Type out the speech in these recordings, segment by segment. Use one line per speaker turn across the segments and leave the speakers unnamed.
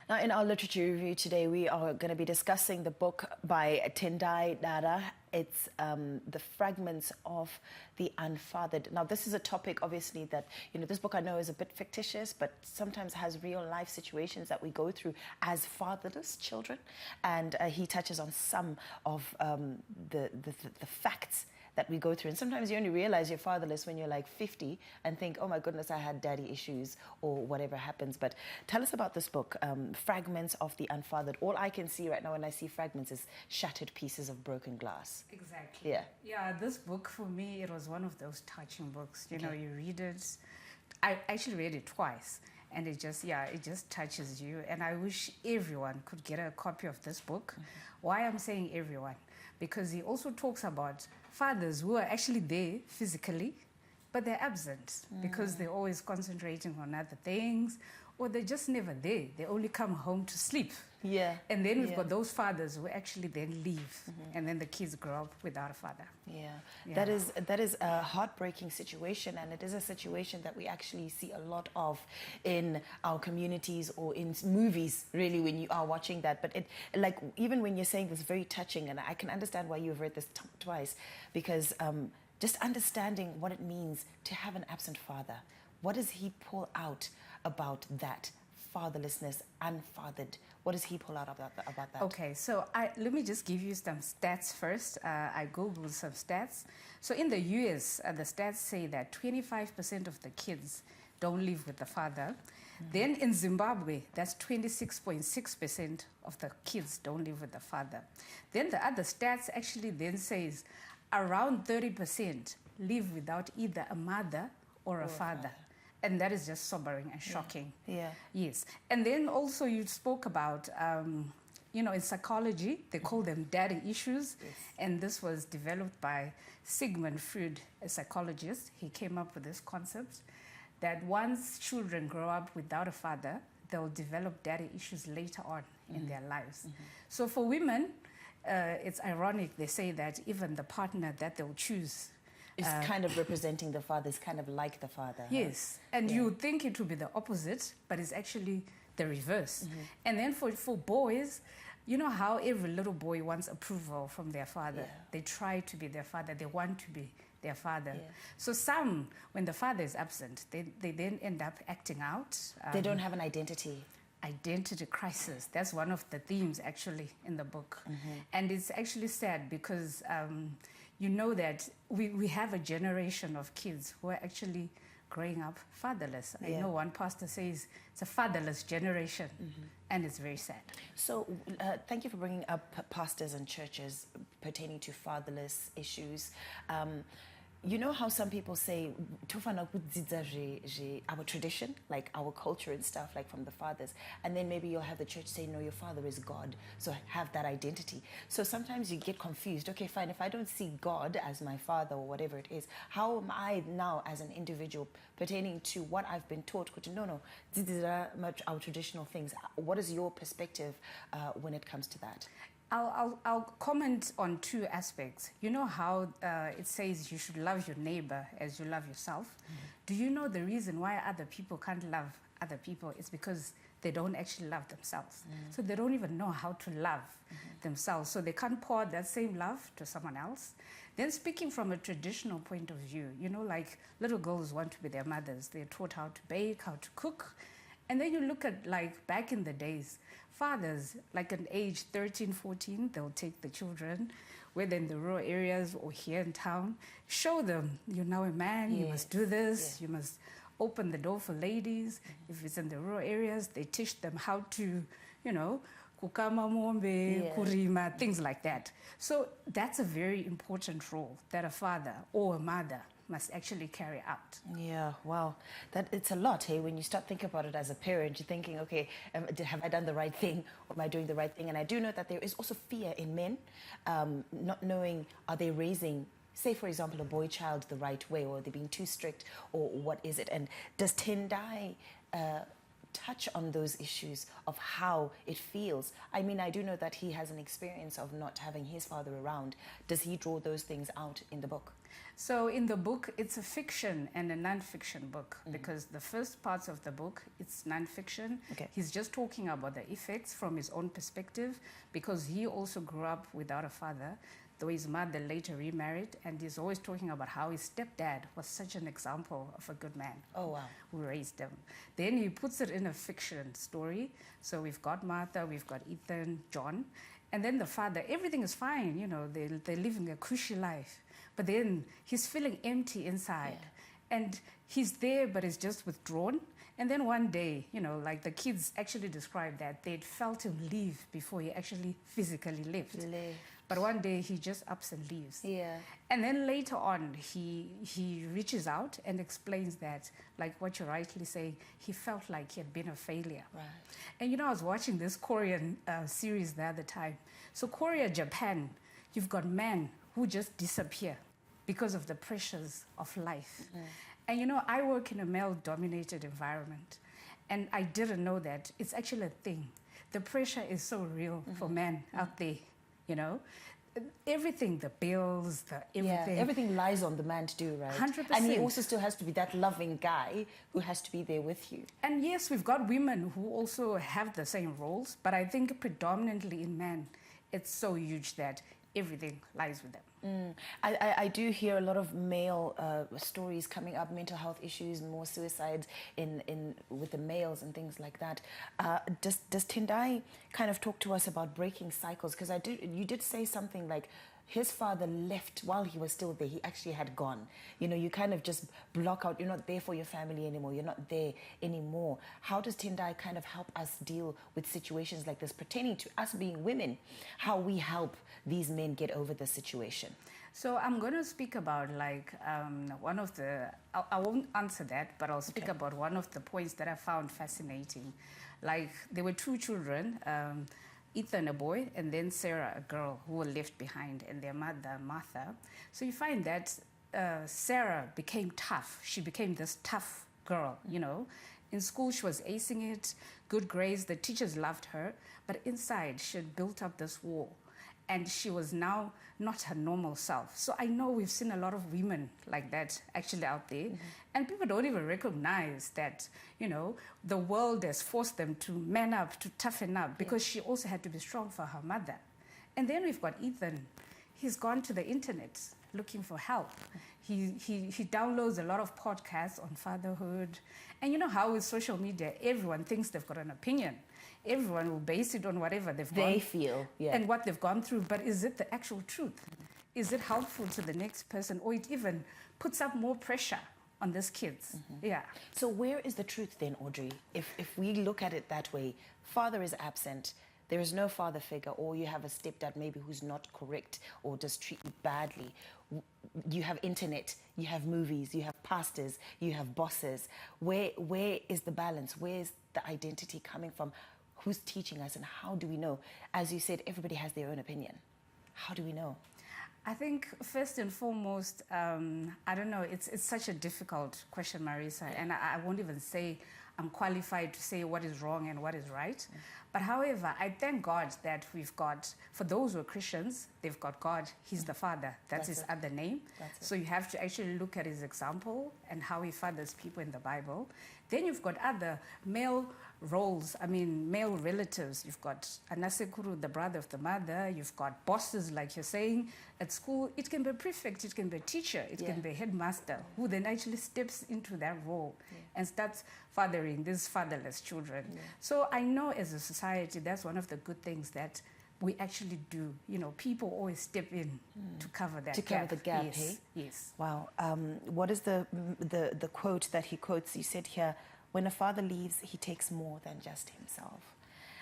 Now, in our literature review today, we are going to be discussing the book by Tendai Dara. It's the Fragments of the Unfathered. Now, this is a topic, obviously, that, this book I know is a bit fictitious, but sometimes has real life situations that we go through as fatherless children. And he touches on some of the facts that we go through. And sometimes you only realize you're fatherless when you're like 50 and think, oh my goodness, I had daddy issues or whatever happens. But tell us about this book, Fragments of the Unfathered. All I can see right now when I see fragments is shattered pieces of broken glass.
Exactly.
Yeah.
Yeah, this book for me, it was one of those touching books. You know, you read it. I actually read it twice. And it just touches you. And I wish everyone could get a copy of this book. Why I'm saying everyone? Because he also talks about fathers who are actually there physically, but they're absent because they're always concentrating on other things, or they're just never there. They only come home to sleep.
Yeah.
And then we've got those fathers who actually then leave, and then the kids grow up without a father.
Yeah. That is a heartbreaking situation, and it is a situation that we actually see a lot of in our communities or in movies, really, when you are watching that. But even when you're saying this, very touching, and I can understand why you've read this twice, because just understanding what it means to have an absent father. What does he pull out about that? Fatherlessness, unfathered. What does he pull out about that?
Okay, so let me just give you some stats first. I Googled some stats. So in the US, the stats say that 25% of the kids don't live with the father. Then in Zimbabwe, that's 26.6% of the kids don't live with the father. Then the other stats actually then says around 30% live without either a mother or a father. And that is just sobering and shocking.
Yeah.
Yes. And then also you spoke about, in psychology, they call them daddy issues. Yes. And this was developed by Sigmund Freud, a psychologist. He came up with this concept that once children grow up without a father, they'll develop daddy issues later on in their lives. So for women, it's ironic, they say that even the partner that they'll choose
is kind of representing the father, is kind of like the father.
Yes, and you would think it would be the opposite, but it's actually the reverse. And then for boys, you know how every little boy wants approval from their father. They try to be their father, they want to be their father. So some, when the father is absent, they then end up acting out.
They don't have an identity.
Identity crisis. That's one of the themes actually in the book. And it's actually sad because you know that we have a generation of kids who are actually growing up fatherless. I know one pastor says it's a fatherless generation, and it's very sad. So
thank you for bringing up pastors and churches pertaining to fatherless issues. You know how some people say, our tradition, like our culture and stuff, like from the fathers, and then maybe you'll have the church say, no, your father is God, so have that identity. So sometimes you get confused. Okay, fine, if I don't see God as my father or whatever it is, how am I now as an individual pertaining to what I've been taught? No, these are much our traditional things. What is your perspective when it comes to that?
I'll comment on two aspects. You know how it says you should love your neighbor as you love yourself? Do you know the reason why other people can't love other people? It's because they don't actually love themselves. So they don't even know how to love themselves. So they can't pour that same love to someone else. Then speaking from a traditional point of view, like little girls want to be their mothers. They're taught how to bake, how to cook. And then you look at, like, back in the days, fathers, like at age 13, 14, they'll take the children, whether in the rural areas or here in town, show them, you're now a man, you must do this, you must open the door for ladies. If it's in the rural areas, they teach them how to, kukama mombe, kurima, things like that. So that's a very important role that a father or a mother must actually carry out.
Yeah, wow. It's a lot, hey? When you start thinking about it as a parent, you're thinking, okay, have I done the right thing? Or am I doing the right thing? And I do know that there is also fear in men, not knowing, are they raising, say, for example, a boy child the right way, or are they being too strict, or what is it? And does Tendai touch on those issues of how it feels? I mean, I do know that he has an experience of not having his father around. Does he draw those things out in the book?
So in the book, it's a fiction and a non-fiction book, because the first parts of the book, it's non-fiction.
Okay.
He's just talking about the effects from his own perspective, because he also grew up without a father, though his mother later remarried, and he's always talking about how his stepdad was such an example of a good man.
Oh, wow.
Who raised him. Then he puts it in a fiction story. So we've got Martha, we've got Ethan, John, and then the father. Everything is fine, you know, they're living a cushy life. But then he's feeling empty inside.
Yeah.
And he's there, but he's just withdrawn. And then one day, you know, like the kids actually described that they'd felt him leave before he actually physically left. But one day he just ups and leaves.
Yeah.
And then later on, he reaches out and explains that, like what you're rightly saying, he felt like he had been a failure.
Right.
And you know, I was watching this Korean series the other time. So Korea, Japan, you've got men who just disappear because of the pressures of life. And you know, I work in a male-dominated environment, and I didn't know that it's actually a thing. The pressure is so real for men out there, you know. Everything, the bills, the everything.
Yeah, everything lies on the man to do, right?
100%.
And he also still has to be that loving guy who has to be there with you.
And yes, we've got women who also have the same roles, but I think predominantly in men, it's so huge that everything lies with them.
I do hear a lot of male stories coming up, mental health issues, more suicides with the males and things like that. Does Tendai kind of talk to us about breaking cycles? Because you did say something like his father left while he was still there. He actually had gone. You know, you kind of just block out. You're not there for your family anymore. You're not there anymore. How does Tendai kind of help us deal with situations like this pertaining to us being women? How we help these men get over the situation?
So I'm going to speak about like one of the, I won't answer that, but I'll speak about one of the points that I found fascinating. Like there were two children, Ethan, a boy, and then Sarah, a girl, who were left behind, and their mother, Martha. So you find that Sarah became tough. She became this tough girl, you know. In school, she was acing it, good grades, the teachers loved her, but inside, she had built up this wall, and she was now not her normal self. So I know we've seen a lot of women like that actually out there, and people don't even recognize that, you know, the world has forced them to man up, to toughen up, because she also had to be strong for her mother. And then we've got Ethan. He's gone to the internet looking for help. He downloads a lot of podcasts on fatherhood. And you know how with social media, everyone thinks they've got an opinion. Everyone will base it on whatever they
feel,
and what they've gone through. But is it the actual truth? Is it helpful to the next person? Or it even puts up more pressure on these kids? Yeah.
So where is the truth then, Audrey? If we look at it that way, father is absent, there is no father figure, or you have a stepdad maybe who's not correct or just treat you badly. You have internet, you have movies, you have pastors, you have bosses. Where is the balance? Where is the identity coming from? Who's teaching us, and how do we know? As you said, everybody has their own opinion. How do we know?
I think first and foremost, I don't know, it's such a difficult question, Marisa, and I won't even say I'm qualified to say what is wrong and what is right. But however, I thank God that we've got, for those who are Christians, they've got God, He's the Father. That's his other name. So you have to actually look at his example and how he fathers people in the Bible. Then you've got other male roles, male relatives. You've got Anasekuru, the brother of the mother. You've got bosses, like you're saying. At school, it can be a prefect, it can be a teacher, it can be a headmaster, who then actually steps into that role and starts fathering these fatherless children. So I know as a society, that's one of the good things that we actually do. You know, people always step in to cover that gap.
To cover the gap,
yes.
hey?
Yes.
Wow. What is the quote that he quotes? He said here, when a father leaves, he takes more than just himself.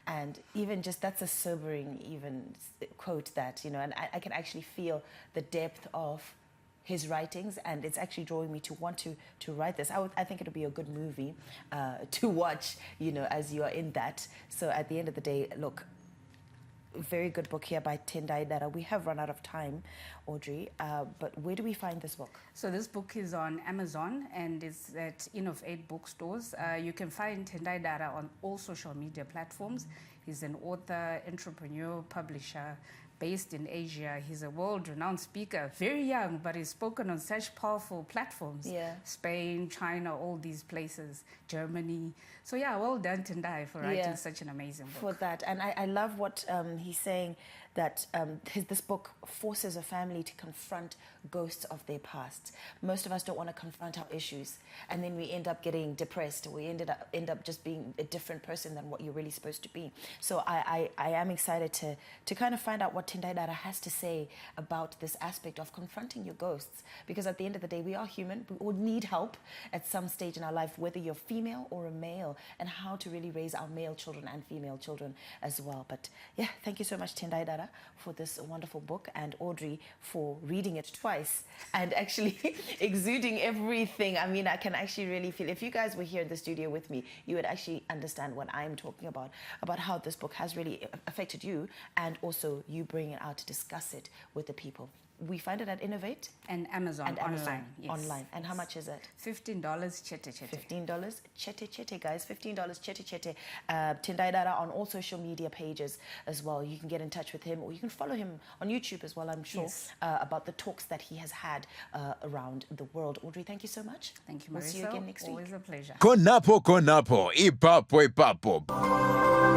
And even just, that's a sobering even quote that, you know, and I can actually feel the depth of his writings, and it's actually drawing me to want to write this. I think it'll be a good movie to watch, you know, as you are in that. So at the end of the day, look, very good book here by Tendai Dara. We have run out of time, Audrey, but where do we find this book?
So this book is on Amazon and it's at Unfathered bookstores. You can find Tendai Dara on all social media platforms. He's an author, entrepreneur, publisher, based in Asia. He's a world-renowned speaker, very young, but he's spoken on such powerful platforms.
Yeah.
Spain, China, all these places, Germany. So yeah, well done, Tendai, for writing such an amazing book.
For that. And I love what he's saying, that this book forces a family to confront ghosts of their past. Most of us don't want to confront our issues, and then we end up getting depressed. We end up just being a different person than what you're really supposed to be. So I am excited to kind of find out what Tendai Dara has to say about this aspect of confronting your ghosts, because at the end of the day, we are human. We all need help at some stage in our life, whether you're female or a male, and how to really raise our male children and female children as well. But yeah, thank you so much, Tendai Dara, for this wonderful book, and Audrey for reading it twice and actually exuding everything. I mean, I can actually really feel, if you guys were here in the studio with me, you would actually understand what I'm talking about how this book has really affected you, and also you bring it out to discuss it with the people. We find it at Innovate
and Amazon online. Yes.
Online. And how much is it?
$15 chete chete.
$15 chete chete, guys. $15 chete chete. Tendai Dara on all social media pages as well. You can get in touch with him, or you can follow him on YouTube as well, I'm sure, about the talks that he has had around the world. Audrey, thank you so much.
Thank you, Marisa.
We'll see you again next week.
Always a pleasure.
Konapo, ipapo, ipapo.